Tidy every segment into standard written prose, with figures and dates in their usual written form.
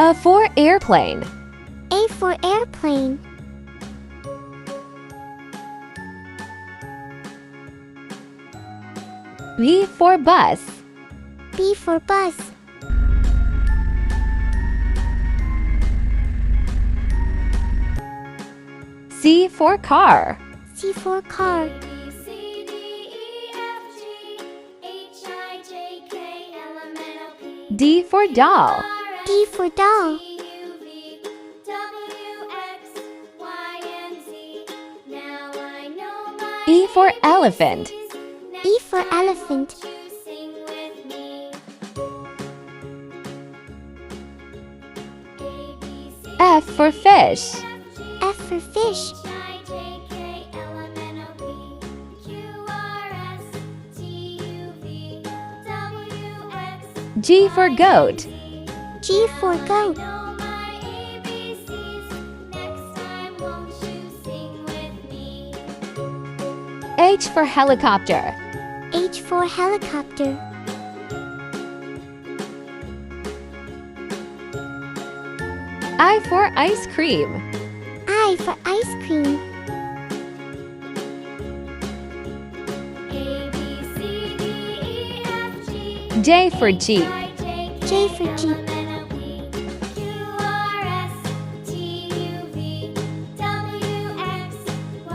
A for airplane. A for airplane. B for bus. B for bus. C for car. C for car. D for doll. D for doll. E for elephant. E for elephant. F for fish. F for fish. G for goat. G for goat. H for helicopter. H for helicopter. I for ice cream. I for ice cream. J for jeep. J for jeep.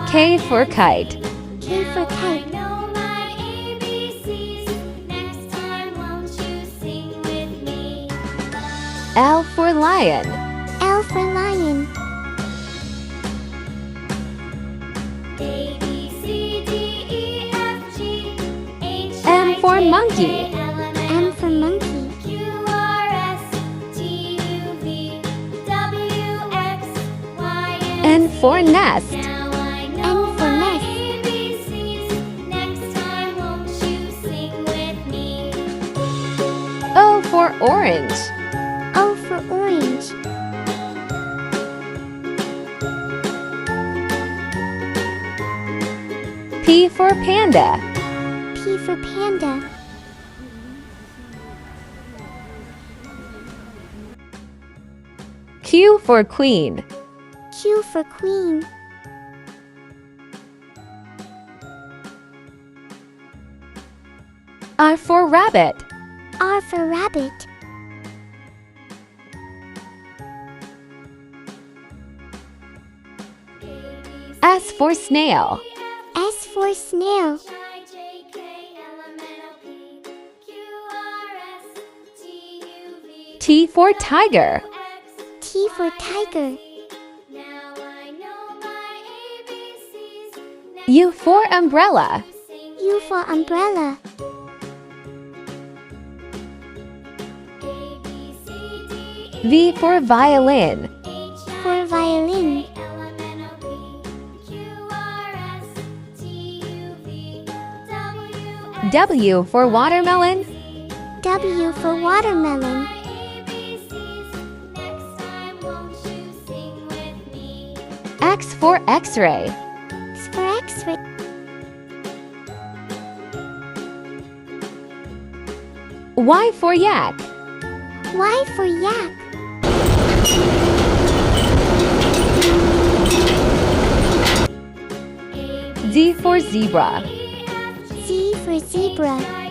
K for kite. K for kite. L for lion. L for lion. M for monkey. M for monkey. N for nest. N for nest. O for orange. O for orange. P for panda. P for panda. Q for queen. Q for queen. R for rabbit. R for rabbit. S for snail. S for snail. T for tiger. T for tiger. U for umbrella. U for umbrella. V for violin. For violin. W for watermelon. W for watermelon. X for x-ray. X for X-ray. Y for yak. Y for yak. Z for zebra. Z for zebra.